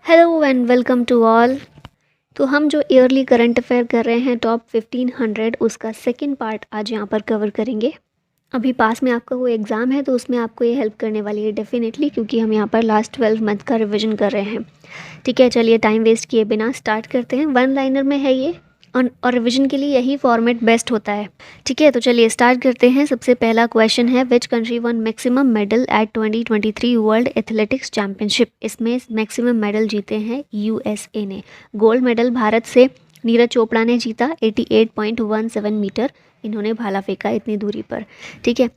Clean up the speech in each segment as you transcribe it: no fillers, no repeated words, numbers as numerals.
Hello and welcome to all. तो हम जो ईयरली करंट अफेयर कर रहे हैं टॉप 1500 उसका सेकंड पार्ट आज यहाँ पर कवर करेंगे। अभी पास में आपका कोई एग्ज़ाम है तो उसमें आपको ये हेल्प करने वाली है डेफिनेटली, क्योंकि हम यहाँ पर लास्ट 12 मंथ का रिवीजन कर रहे हैं। ठीक है, चलिए टाइम वेस्ट किए बिना स्टार्ट करते हैं। वन लाइनर में है ये और रिवीजन के लिए यही फॉर्मेट बेस्ट होता है। ठीक है, तो चलिए स्टार्ट करते हैं। सबसे पहला क्वेश्चन है, which country one maximum medal at 2023 world athletics championship. इसमें मैक्सिमम मेडल जीते हैं यूएसए ने। गोल्ड मेडल भारत से नीरज चोपड़ा ने जीता 88.17 मीटर, इन्होंने भाला फेंका इतनी दूरी पर। ठीक है,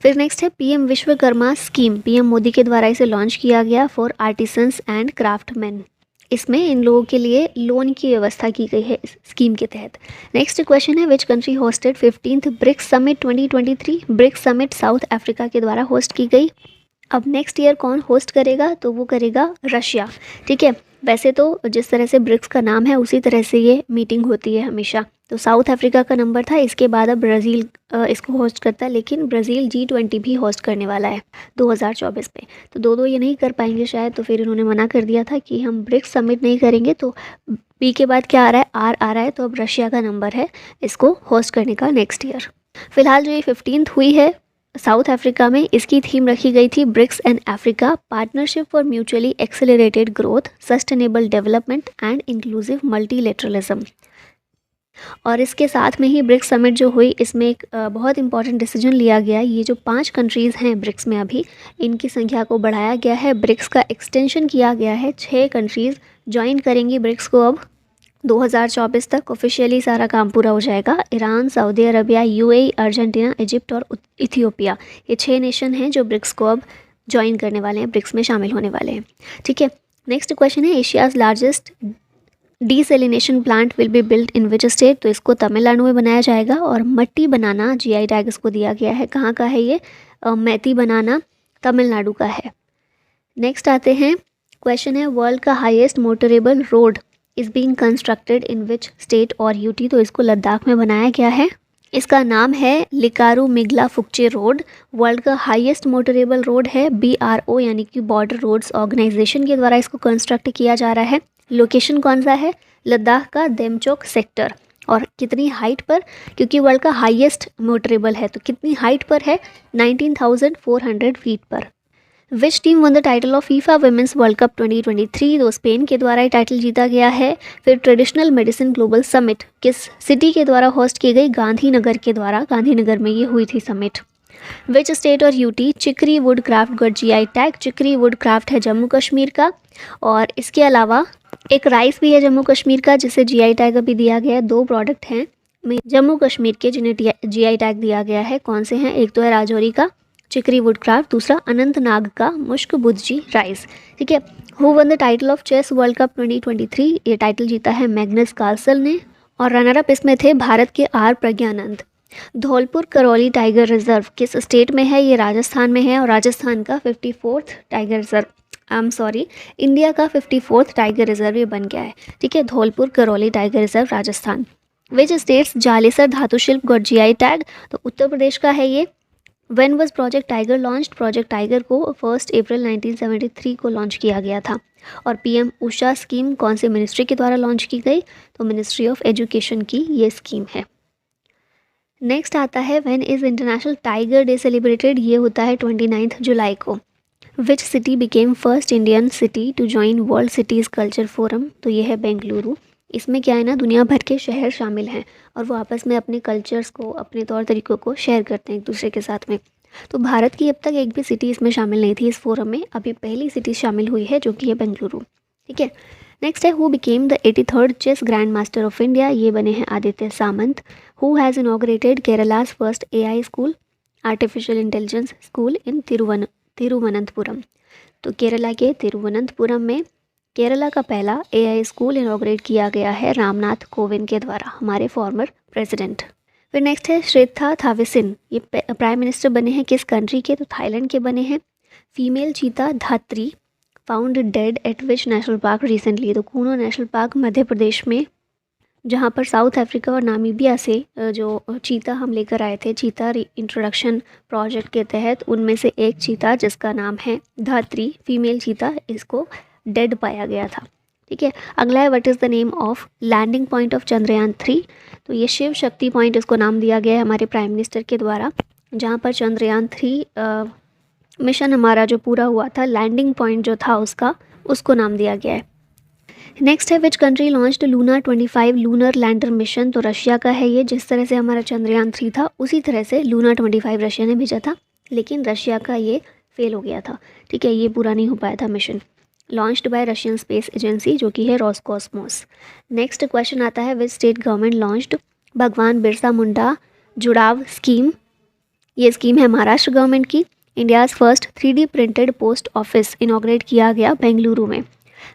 फिर नेक्स्ट है PM Vishwakarma scheme. PM Modi के द्वारा इसे लॉन्च किया गया फॉर आर्टिसंस एंड क्राफ्टमैन। इसमें इन लोगों के लिए लोन की व्यवस्था की गई है इस स्कीम के तहत। नेक्स्ट क्वेश्चन है, which country hosted 15th BRICS summit 2023। BRICS summit South Africa के द्वारा होस्ट की गई। अब नेक्स्ट ईयर कौन होस्ट करेगा, तो वो करेगा रशिया। ठीक है, वैसे तो जिस तरह से ब्रिक्स का नाम है उसी तरह से ये मीटिंग होती है हमेशा। तो साउथ अफ्रीका का नंबर था, इसके बाद अब ब्राज़ील इसको होस्ट करता है, लेकिन ब्राज़ील G20 भी होस्ट करने वाला है 2024 में। तो दो ये नहीं कर पाएंगे शायद, तो फिर इन्होंने मना कर दिया था कि हम ब्रिक्स समिट नहीं करेंगे। तो बी के बाद क्या आ रहा है, आर आ रहा है, तो अब रशिया का नंबर है इसको होस्ट करने का नेक्स्ट ईयर। फिलहाल जो ये 15th हुई है साउथ अफ्रीका में, इसकी थीम रखी गई थी BRICS and Africa partnership for mutually accelerated growth, sustainable development and inclusive multilateralism. और इसके साथ में ही ब्रिक्स समिट जो हुई, इसमें एक बहुत इंपॉर्टेंट डिसीजन लिया गया। ये जो 5 कंट्रीज़ हैं ब्रिक्स में, अभी इनकी संख्या को बढ़ाया गया है, ब्रिक्स का एक्सटेंशन किया गया है। 6 कंट्रीज़ ज्वाइन करेंगी ब्रिक्स को अब 2024 तक ऑफिशियली सारा काम पूरा हो जाएगा। Iran, Saudi Arabia, UAE, Argentina, Egypt और इथियोपिया, ये 6 नेशन हैं जो ब्रिक्स को अब ज्वाइन करने वाले हैं, ब्रिक्स में शामिल होने वाले हैं। ठीक है, नेक्स्ट क्वेश्चन है, Asia's largest desalination plant will be built in which state. तो इसको तमिलनाडु में बनाया जाएगा। और मट्टी बनाना जीआई टैग इसको दिया गया है। कहाँ का है ये, मैती बनाना तमिलनाडु का है। नेक्स्ट आते हैं, क्वेश्चन है, वर्ल्ड का highest motorable road is being constructed in which state और यूटी। तो इसको लद्दाख में बनाया गया है। इसका नाम है लिकारू मिगला फुक्चे रोड। वर्ल्ड का हाईएस्ट मोटरेबल रोड है, BRO यानी कि बॉर्डर रोड्स ऑर्गेनाइजेशन के द्वारा इसको कंस्ट्रक्ट किया जा रहा है। लोकेशन कौन सा है, लद्दाख का देमचोक सेक्टर। और कितनी हाइट पर, क्योंकि वर्ल्ड का हाईएस्ट मोटरेबल है तो कितनी हाइट पर है, 19,400 फीट पर। Which team won the title of FIFA women's world cup 2023। तो स्पेन के द्वारा ये टाइटल जीता गया है। फिर ट्रेडिशनल मेडिसिन ग्लोबल समिट किस सिटी के द्वारा होस्ट की गई, गांधीनगर के द्वारा, गांधीनगर में ये हुई थी समिट। विच स्टेट और UT Chikri wood craft got GI tag. Chikri wood craft है जम्मू कश्मीर का। और इसके अलावा एक राइस भी है जम्मू कश्मीर का जिसे GI टैग अभी दिया गया है। 2 प्रोडक्ट हैं जम्मू कश्मीर के जिन्हें GI टैग दिया गया है। कौन से हैं, एक तो है राजौरी का चिकरी वुड क्राफ्ट, दूसरा अनंतनाग का मुश्क बुद्जी राइस। ठीक है, who won the title of chess world cup 2023। ये टाइटल जीता है मैग्नस कार्लसन ने। और रनर अप इसमें थे भारत के R Praggnanandhaa. Dholpur Karauli tiger reserve किस स्टेट में है, ये राजस्थान में है। और राजस्थान का 54th टाइगर रिजर्व, इंडिया का 54th टाइगर रिजर्व ये बन गया है। ठीक है, Dholpur Karauli tiger reserve Rajasthan. Which states Jalesar Dhatu Shilp got GI tag. तो उत्तर प्रदेश का है ये। When was project tiger launched. Project tiger को 1 अप्रैल 1973 को लॉन्च किया गया था। और PM उषा स्कीम कौन से मिनिस्ट्री के द्वारा लॉन्च की गई, तो मिनिस्ट्री ऑफ एजुकेशन की ये स्कीम है। नेक्स्ट आता है, when is international tiger day celebrated. ये होता है 29 जुलाई को। Which city became first Indian city to join world cities culture forum. तो ये है बेंगलुरु। इसमें क्या है ना, दुनिया भर के शहर शामिल हैं और वो आपस में अपने कल्चर्स को, अपने तौर तरीक़ों को शेयर करते हैं एक दूसरे के साथ में। तो भारत की अब तक एक भी सिटी इसमें शामिल नहीं थी इस फोरम में, अभी पहली सिटी शामिल हुई है जो कि है बेंगलुरु। ठीक है, नेक्स्ट है, who became the 83rd chess grand master of India. ये बने हैं Aditya Samant. Who has inaugurated Kerala's first AI school, artificial intelligence school in Thiruvananthapuram. तो केरला के तिरुवनंतपुरम में केरला का पहला AI स्कूल इनॉग्रेट किया गया है रामनाथ कोविंद के द्वारा, हमारे फॉर्मर प्रेसिडेंट। फिर नेक्स्ट है, श्रेथा थाविसिन। ये प्राइम मिनिस्टर बने हैं किस कंट्री के, तो थाईलैंड के बने हैं। फीमेल चीता धात्री found dead eight which national park recently. तो कूनो नेशनल पार्क मध्य प्रदेश में, जहाँ पर साउथ अफ्रीका और नामीबिया से जो चीता हम लेकर आए थे चीता इंट्रोडक्शन प्रोजेक्ट के तहत, उनमें से एक चीता जिसका नाम है धात्री फीमेल चीता, इसको डेड पाया गया था। ठीक है, अगला है what is the name of landing point of Chandrayaan 3। तो ये शिव शक्ति पॉइंट इसको नाम दिया गया है हमारे प्राइम मिनिस्टर के द्वारा, जहाँ पर चंद्रयान 3 मिशन हमारा जो पूरा हुआ था, लैंडिंग पॉइंट जो था उसका, उसको नाम दिया गया है। नेक्स्ट है which country launched Luna 25 lunar lander mission. तो रशिया का है ये। जिस तरह से हमारा चंद्रयान 3 था उसी तरह से लूना 25 रशिया ने भेजा था, लेकिन रशिया का ये फेल हो गया था। ठीक है, ये पूरा नहीं हो पाया था mission. Launched by Russian space agency जो कि है रॉसकॉस्मोस। नेक्स्ट क्वेश्चन आता है विच स्टेट गवर्नमेंट लॉन्च्ड भगवान बिरसा मुंडा जुड़ाव स्कीम। ये स्कीम है महाराष्ट्र गवर्नमेंट की। India's first 3D printed post office inaugurate किया गया बेंगलुरु में।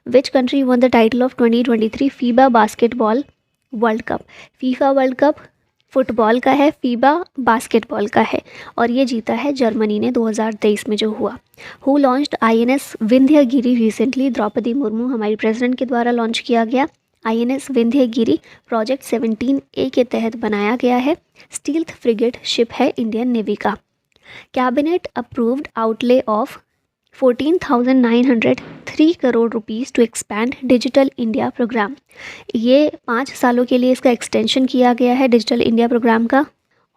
Which country one the title of 2023 FIBA basketball world cup. FIFA world cup football का है, फीबा बास्केटबॉल का है, और ये जीता है जर्मनी ने 2023 में जो हुआ। Who launched INS Vindhyagiri recently. Draupadi Murmu हमारी प्रेसिडेंट के द्वारा लॉन्च किया गया। INS विंध्यगिरी प्रोजेक्ट 17A के तहत बनाया गया है। स्टील्थ फ्रिगेट शिप है इंडियन नेवी का। Cabinet approved outlay of 14,903 crore rupees to expand digital India programme. ये 5 सालों के लिए इसका एक्सटेंशन किया गया है डिजिटल इंडिया प्रोग्राम का,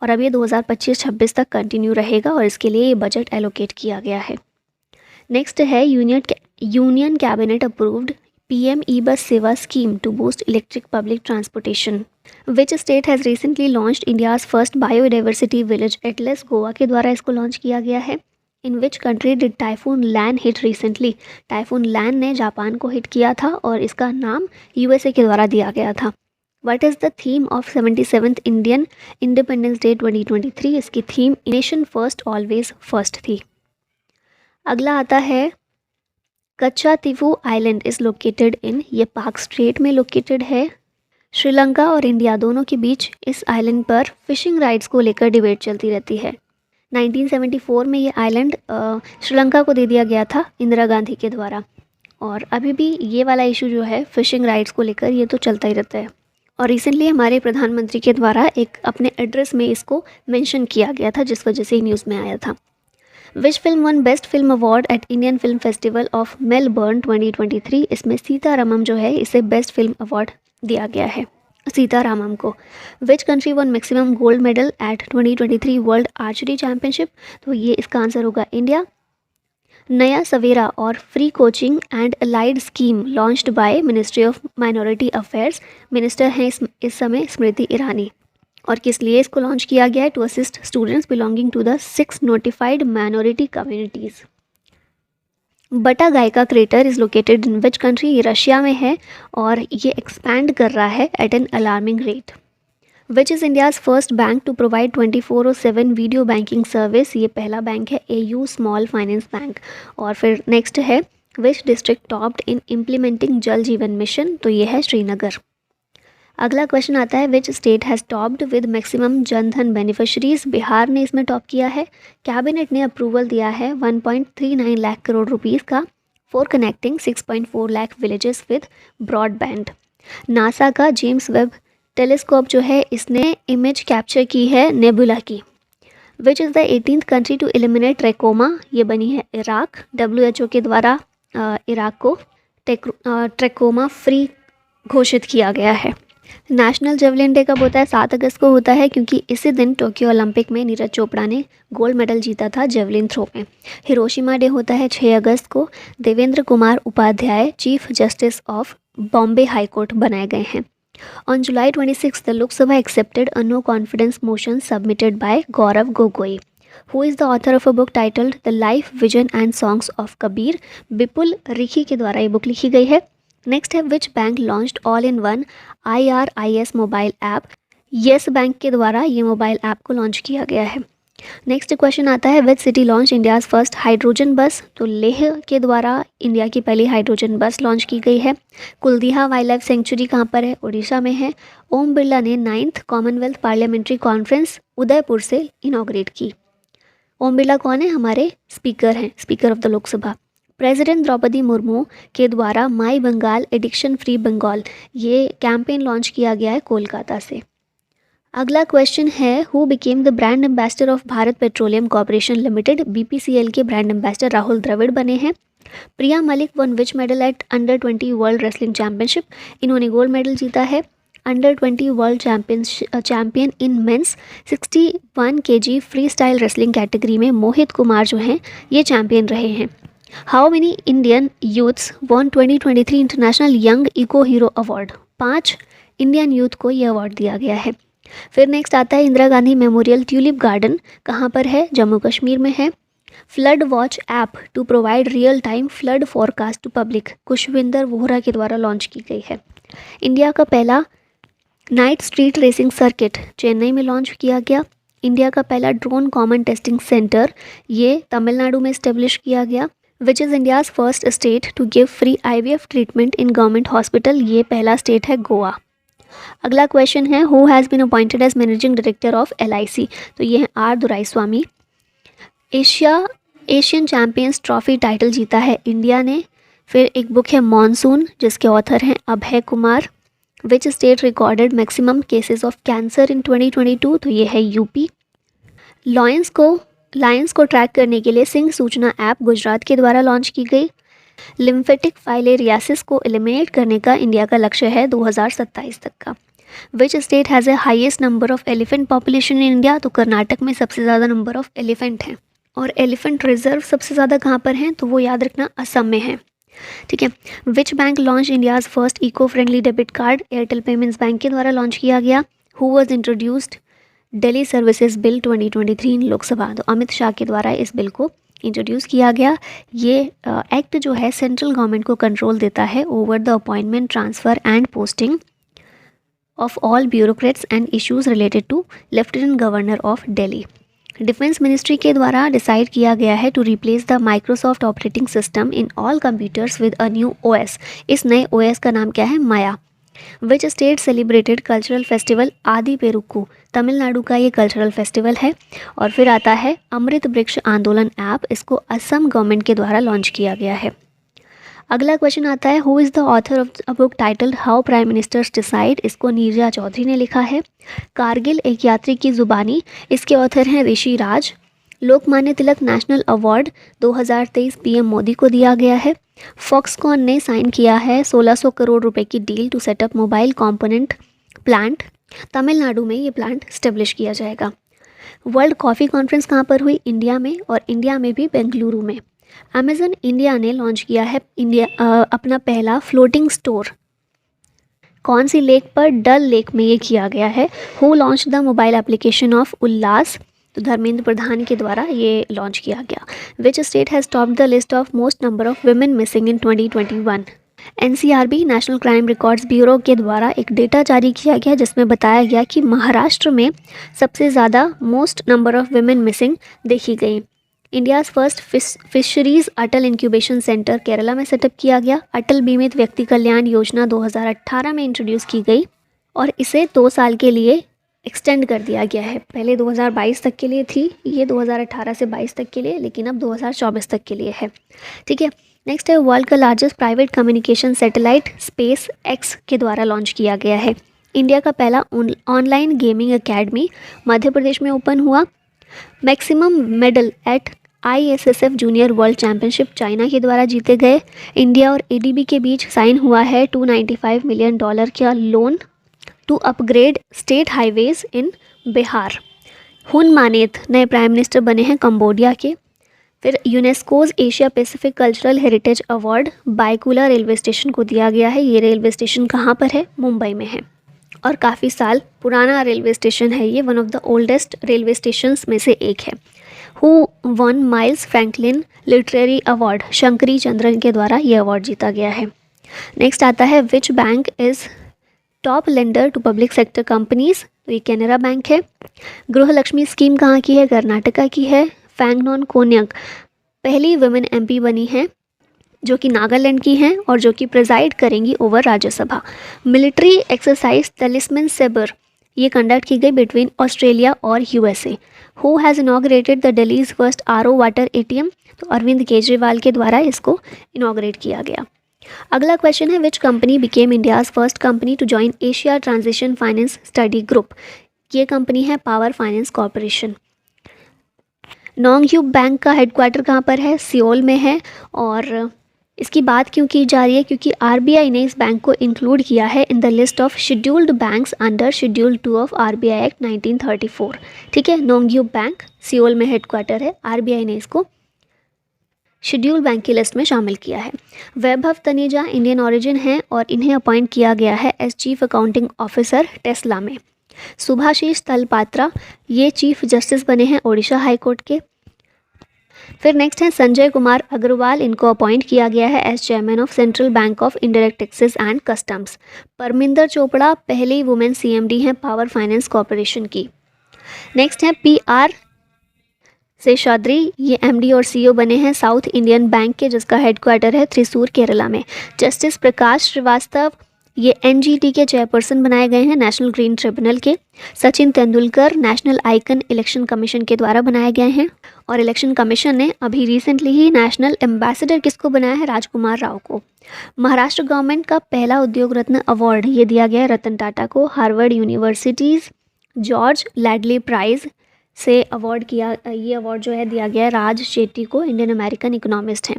और अब ये 2025-26 तक कंटिन्यू रहेगा, और इसके लिए ये बजट एलोकेट किया गया है। नेक्स्ट है union cabinet approved PM e bus Sewa scheme to boost electric public transportation. Which state has recently launched India's first biodiversity village atlas. Goa के द्वारा इसको लॉन्च किया गया है। In which country did typhoon Lan hit recently. Typhoon Lan ने Japan को hit किया था और इसका नाम USA के द्वारा दिया गया था। What is the theme of 77th Indian independence day 2023। इसकी theme nation first always first थी। अगला आता है कच्चा तिफू आइलैंड इज़ लोकेटेड इन। ये पाक स्ट्रेट में लोकेटेड है। श्रीलंका और इंडिया दोनों के बीच इस आइलैंड पर फिशिंग राइट्स को लेकर डिबेट चलती रहती है। 1974 में ये आइलैंड श्रीलंका को दे दिया गया था इंदिरा गांधी के द्वारा, और अभी भी ये वाला इशू जो है फिशिंग राइट्स को लेकर ये तो चलता ही रहता है। और रिसेंटली हमारे प्रधानमंत्री के द्वारा एक अपने एड्रेस में इसको मेंशन किया गया था, जिस वजह से ही न्यूज़ में आया था। Which film one best film award at Indian film festival of Melbourne 2023। इसमें सीतारामम जो है इसे बेस्ट फिल्म अवार्ड दिया गया है, सीतारामम को। Which country one maximum gold medal at 2023 world archery championship. तो ये इसका आंसर होगा इंडिया। नया सवेरा और free coaching and allied scheme launched by ministry of minority affairs. Minister हैं इस समय स्मृति ईरानी। और किस लिए इसको लॉन्च किया गया है? To assist students belonging to the 6 notified minority communities. Batagay का crater is located in which country. ये रशिया में है और ये एक्सपैंड कर रहा है at an alarming rate. Which is India's first bank to provide 24/7 video banking service. ये पहला बैंक है AU स्मॉल फाइनेंस बैंक। और फिर नेक्स्ट है which district topped in implementing जल जीवन मिशन। तो ये है श्रीनगर। अगला क्वेश्चन आता है विच state has topped with maximum Jan Dhan beneficiaries. Bihar ने इसमें टॉप किया है। कैबिनेट ने अप्रूवल दिया है 1.39 लाख करोड़ रुपीस का for connecting 6.4 lakh villages with broadband. NASA का जेम्स वेब टेलीस्कोप जो है इसने इमेज कैप्चर की है नेबुला की। Which is the 18th country to eliminate trachoma. ये बनी है इराक। WHO के द्वारा इराक को ट्रैकोमा फ्री घोषित किया गया है। नेशनल जेवलिन डे कब होता है? 7 अगस्त को होता है, क्योंकि इसी दिन टोक्यो ओलंपिक में नीरज चोपड़ा ने गोल्ड मेडल जीता था जेवलिन थ्रो में। हिरोशिमा डे होता है 6 अगस्त को। Devendra Kumar Upadhyay chief justice of Bombay high court बनाए गए हैं। On July 26 the Lok Sabha accepted a no confidence motion submitted by Gaurav Gogoi. Who is the author of a book titled the life vision and songs of Kabir. Vipul Rikhi के द्वारा ये बुक लिखी गई है। नेक्स्ट है which bank launched all in one IRIS mobile app. Yes bank के द्वारा ये मोबाइल ऐप को लॉन्च किया गया है। नेक्स्ट क्वेश्चन आता है which city launch India's first hydrogen बस। तो लेह के द्वारा इंडिया की पहली हाइड्रोजन बस लॉन्च की गई है। कुलदीहा वाइल्ड लाइफ सेंचुरी कहाँ पर है? उड़ीसा में है। ओम बिरला ने 9th Commonwealth parliamentary conference Udaipur से इनॉग्रेट की। ओम बिरला कौन है? हमारे स्पीकर हैं, speaker of the Lok Sabha. President Draupadi Murmu के द्वारा my Bengal addiction free Bengal ये कैंपेन लॉन्च किया गया है कोलकाता से। अगला क्वेश्चन है who became the brand ambassador of Bharat Petroleum Corporation Limited. BPCL के ब्रांड एम्बेसडर राहुल द्रविड़ बने हैं। Priya Malik won which medal at under 20 world wrestling championship, इन्होंने गोल्ड मेडल जीता है under 20 world champion in men's 61 kg free style wrestling category में मोहित कुमार जो हैं ये चैंपियन रहे हैं। How many Indian youths won 2023 international young eco hero award, 5 Indian youth को ये अवार्ड दिया गया है। फिर नेक्स्ट आता है Indira Gandhi memorial tulip garden, कहाँ पर है, जम्मू कश्मीर में है। Flood watch app to provide real time flood forecast to public, Khushwinder Vohra के द्वारा लॉन्च की गई है। इंडिया का पहला night street racing circuit Chennai में लॉन्च किया गया। इंडिया का पहला ड्रोन कॉमन टेस्टिंग सेंटर ये तमिलनाडु में इस्टेब्लिश किया गया। Which is India's first state to give free IVF treatment in government hospital, ये पहला स्टेट है गोवा। अगला क्वेश्चन है who has been appointed as managing director of LIC, तो ये है R Doraiswamy. Asian champions trophy title जीता है इंडिया ने। फिर एक बुक है मॉनसून जिसके ऑथर हैं Abhay Kumar. Which state recorded maximum cases of cancer in 2022, तो ये है यूपी। लायंस को ट्रैक करने के लिए सिंह सूचना ऐप गुजरात के द्वारा लॉन्च की गई। लिम्फेटिक फाइलेरियासिस को एलिमिनेट करने का इंडिया का लक्ष्य है 2027 तक का। विच state has a highest number of elephant population in India, तो कर्नाटक में सबसे ज़्यादा नंबर ऑफ एलिफेंट हैं। और एलिफेंट रिजर्व सबसे ज़्यादा कहाँ पर हैं, तो वो याद रखना असम में है। ठीक है। Which bank launch India's first eco friendly debit card, Airtel payments bank के द्वारा लॉन्च किया गया। Who was introduced Delhi services bill 2023 in Lok Sabha, तो अमित शाह के द्वारा इस बिल को इंट्रोड्यूस किया गया। ये एक्ट जो है सेंट्रल गवर्नमेंट को कंट्रोल देता है over the appointment, transfer and posting of all bureaucrats and issues related to lieutenant governor of Delhi. Defence ministry के द्वारा डिसाइड किया गया है to replace the Microsoft operating system in all computers with a new OS। इस नए OS का नाम क्या है, Maya. Which state celebrated cultural festival Aadi Perukku, Tamil Nadu का ये कल्चरल फेस्टिवल है। और फिर आता है अमृत वृक्ष आंदोलन ऐप, इसको असम गवर्नमेंट के द्वारा लॉन्च किया गया है। अगला क्वेश्चन आता है who is the author of a book titled how prime ministers decide, इसको नीरजा चौधरी ने लिखा है। कारगिल एक यात्री की ज़ुबानी, इसके ऑथर हैं ऋषि राज। Lokmanya Tilak national award 2023 PM Modi को दिया गया है। फॉक्सकॉन ने साइन किया है 1600 करोड़ रुपए की deal to set up mobile component plant, Tamil Nadu में ये प्लांट स्टेब्लिश किया जाएगा। वर्ल्ड कॉफ़ी कॉन्फ्रेंस कहाँ पर हुई, इंडिया में, और इंडिया में भी बेंगलुरु में। अमेज़न इंडिया ने लॉन्च किया है अपना पहला फ्लोटिंग स्टोर, कौन सी लेक पर, डल लेक में ये किया गया है। Who launch the mobile application of Ullas, तो धर्मेंद्र प्रधान के द्वारा ये लॉन्च किया गया। Which state has top the list of most number of women missing in 2021। NCRB national crime records bureau के द्वारा एक डेटा जारी किया गया जिसमें बताया गया कि महाराष्ट्र में सबसे ज़्यादा most number of women missing देखी गई। इंडियाज़ फर्स्ट फिशरीज़ अटल इंक्यूबेशन सेंटर केरला में सेटअप किया गया। अटल बीमित व्यक्ति कल्याण योजना 2018 में इंट्रोड्यूस की गई और इसे 2 साल के लिए एक्सटेंड कर दिया गया है। पहले 2022 तक के लिए थी, ये 2018 से 22 तक के लिए, लेकिन अब 2024 तक के लिए है। ठीक है। नेक्स्ट है वर्ल्ड का largest private communication satellite space x के द्वारा लॉन्च किया गया है। इंडिया का पहला online gaming academy Madhya Pradesh में ओपन हुआ। Maximum medal at ISSF junior world championship China के द्वारा जीते गए। इंडिया और ADB के बीच साइन हुआ है $295 मिलियन का loan to upgrade state highways in Bihar. Hun Manet नए प्राइम मिनिस्टर बने हैं कंबोडिया के। फिर UNESCO's Asia Pacific cultural heritage award Byculla railway station को दिया गया है। ये रेलवे स्टेशन कहाँ पर है, मुंबई में है और काफ़ी साल पुराना रेलवे स्टेशन है। ये one of the oldest railway stations में से एक है। Who one miles Franklin literary award, Shankari Chandran के द्वारा ये अवार्ड जीता गया है। नेक्स्ट आता है which bank is top lender to public sector companies, तो ये कैनरा बैंक है। गृहलक्ष्मी स्कीम कहाँ की है, कर्नाटका की है। फैंगनॉन कोन्यक पहली वुमेन MP बनी है जो कि नागालैंड की हैं और जो कि प्रिजाइड करेंगी over Rajya Sabha. Military exercise Talisman Sabre ये कंडक्ट की गई बिटवीन ऑस्ट्रेलिया और USA। Who has inaugurated the Delhi's first RO water ATM, तो अरविंद केजरीवाल के द्वारा इसको इनॉग्रेट किया गया। अगला क्वेश्चन है which company became India's first company to join Asia transition finance study group. ये कंपनी है power finance corporation. NongHyup bank का हेडक्वार्टर कहाँ पर है? सियोल में है। और इसकी बात क्यों की जा रही है? क्योंकि आरबीआई ने इस बैंक को इंक्लूड किया है in the list of scheduled banks under schedule 2 of RBI act 1934। ठीक है, नोंगह्यू बैंक सियोल में हेडक्वार्टर है, आरबीआई ने इसको शेड्यूल बैंक की लिस्ट में शामिल किया है। वैभव तनेजा इंडियन ओरिजिन हैं और इन्हें अपॉइंट किया गया है as chief accounting officer Tesla में। सुभाशीष तलपात्रा ये चीफ जस्टिस बने हैं ओडिशा हाई कोर्ट के। फिर नेक्स्ट है संजय कुमार अग्रवाल, इनको अपॉइंट किया गया है as chairman of central bank of indirect taxes and customs. Parminder Chopra पहली वुमेन सीएमडी हैं पावर फाइनेंस कॉरपोरेशन की। नेक्स्ट है पीआर शेषाद्री, ये एमडी और सीईओ बने हैं साउथ इंडियन बैंक के, जिसका हेडक्वार्टर है त्रिशूर केरला में। जस्टिस प्रकाश श्रीवास्तव ये एनजीटी के चेयरपर्सन बनाए गए हैं नेशनल ग्रीन ट्रिब्यूनल के। Sachin Tendulkar national icon election commission के द्वारा बनाए गए हैं और इलेक्शन कमीशन ने अभी रिसेंटली ही नेशनल एम्बेसडर किसको बनाया है? राजकुमार राव को। महाराष्ट्र गवर्नमेंट का पहला उद्योग रत्न अवार्ड ये दिया गया है रतन टाटा को। हार्वर्ड यूनिवर्सिटीज़ जॉर्ज लैडली प्राइज़ से अवार्ड किया, ये अवार्ड जो है दिया गया है राज शेट्टी को, इंडियन अमेरिकन इकोनॉमिस्ट हैं।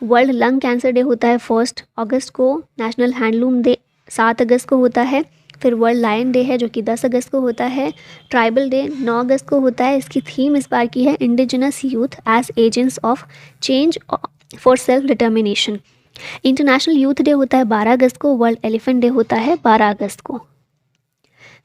वर्ल्ड लंग कैंसर डे होता है 1 अगस्त को। नेशनल हैंडलूम डे 7 अगस्त को होता है। फिर वर्ल्ड लायन डे है जो कि 10 अगस्त को होता है। ट्राइबल डे 9 अगस्त को होता है। इसकी थीम इस बार की है indigenous youth as agents of change for self determination. International youth day होता है 12 अगस्त को। वर्ल्ड एलिफेंट डे होता है 12 अगस्त को।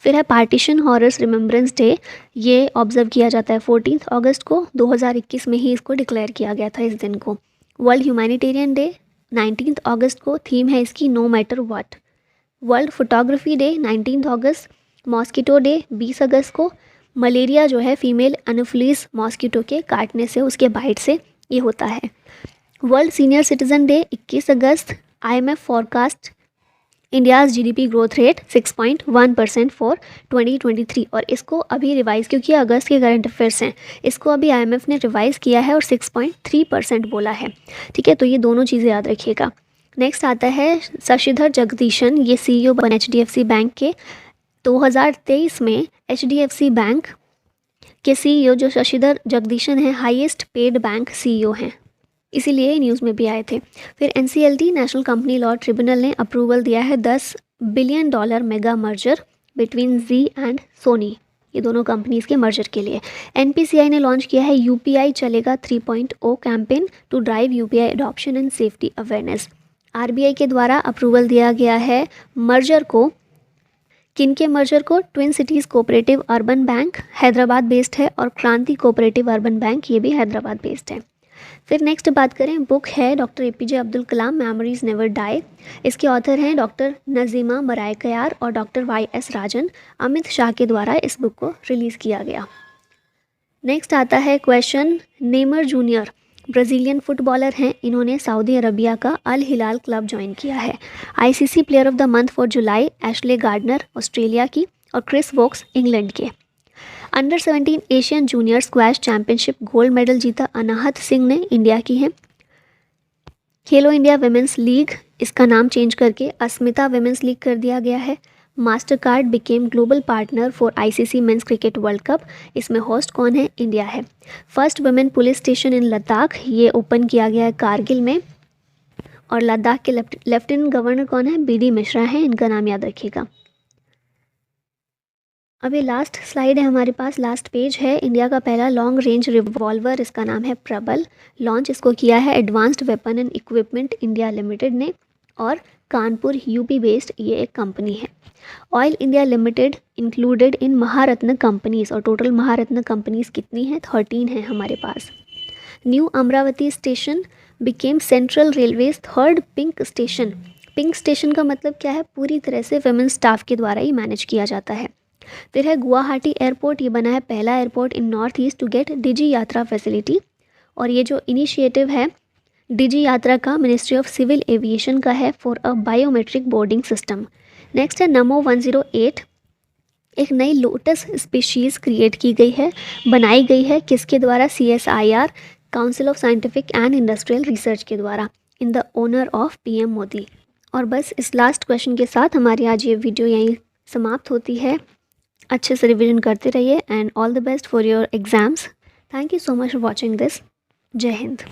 फिर है पार्टीशन हॉरर्स रिमेम्बरेंस डे, ये ऑब्जर्व किया जाता है 14 अगस्त को। 2021 में ही इसको डिक्लेयर किया गया था इस दिन को। वर्ल्ड ह्यूमैनिटेरियन डे 19 अगस्त को, थीम है इसकी no matter what. World photography day 19 अगस्त। मॉस्किटो डे 20 अगस्त को। मलेरिया जो है फीमेल एनोफिलीज मॉस्किटो के काटने से, उसके बाइट से ये होता है। World senior citizen day 21 August. IMF forecast India's GDP growth rate 6.1% for 2023 और इसको अभी रिवाइज़, क्योंकि अगस्त के करंट अफेयर्स हैं, इसको अभी IMF ने रिवाइज़ किया है और 6.3% बोला है। ठीक है, तो ये दोनों चीज़ें याद रखिएगा। नेक्स्ट आता है शशिधर जगदीशन, ये CEO बने HDFC बैंक के। 2023 में HDFC बैंक के CEO जो शशिधर जगदीशन हैं हाईएस्ट पेड बैंक CEO हैं, इसीलिए न्यूज़ में भी आए थे। फिर NCLT national company law tribunal ने अप्रूवल दिया है $10 billion mega merger between ji and Soni, ये दोनों कंपनीज़ के मर्जर के लिए। NPCI ने लॉन्च किया है UPI चलेगा 3.0 campaign to drive UPI adoption and safety awareness. RBI के द्वारा अप्रूवल दिया गया है मर्जर को, किन के मर्जर को? Twin cities cooperative urban bank Hyderabad based है और क्रांति कोऑपरेटिव अर्बन बैंक ये भी हैदराबाद बेस्ड है। फिर नेक्स्ट बात करें, बुक है doctor APJ Abdul Kalam memories never die. इसके ऑथर हैं डॉक्टर नजीमा मरायकयार और डॉक्टर YS राजन। अमित शाह के द्वारा इस बुक को रिलीज़ किया गया। नेक्स्ट आता है question, Neymar junior Brazilian footballer हैं, इन्होंने सऊदी अरबिया का अल हिलाल क्लब ज्वाइन किया है। ICC player of the month for July Ashleigh Gardner Australia की और क्रिस वोक्स इंग्लैंड के। Under 17 Asian junior squash championship gold medal जीता अनाहत सिंह ने, इंडिया की हैं। खेलो इंडिया विमेंस लीग, इसका नाम चेंज करके अस्मिता विमेंस लीग कर दिया गया है। Master card became global partner for ICC men's cricket world cup, इसमें होस्ट कौन है? इंडिया है। फर्स्ट वुमेन पुलिस स्टेशन इन लद्दाख, ये ओपन किया गया है कारगिल में और लद्दाख के लेफ्टिनेंट गवर्नर कौन है? BD मिश्रा हैं, इनका नाम याद रखिएगा। अभी लास्ट स्लाइड है हमारे पास, लास्ट पेज है। इंडिया का पहला लॉन्ग रेंज रिवॉल्वर, इसका नाम है प्रबल। लॉन्च इसको किया है advanced weapon and equipment India limited ने और कानपुर UP बेस्ड ये एक कंपनी है। Oil India limited included in Maharatna companies और टोटल महारत्न कंपनीज कितनी हैं? 13 हैं हमारे पास। New Amravati station became central railway's third pink station. Pink station का मतलब क्या है? पूरी तरह से वुमेन स्टाफ के द्वारा ही मैनेज किया जाता है। फिर है गुवाहाटी एयरपोर्ट, ये बना है पहला airport in north east to get Digi Yatra facility और ये जो इनिशिएटिव है डिजी यात्रा का मिनिस्ट्री ऑफ सिविल एविएशन का है for a biometric boarding system. Next है नमो 108, एक नई लोटस स्पीशीज़ क्रिएट की गई है, बनाई गई है किसके द्वारा? CSIR council of scientific and industrial research के द्वारा in the honour of PM Modi. और बस इस लास्ट क्वेश्चन के साथ हमारी आज ये वीडियो यहीं समाप्त होती है। अच्छे से रिवीजन करते रहिए and all the best for your exams. Thank you so much for watching this. जय हिंद।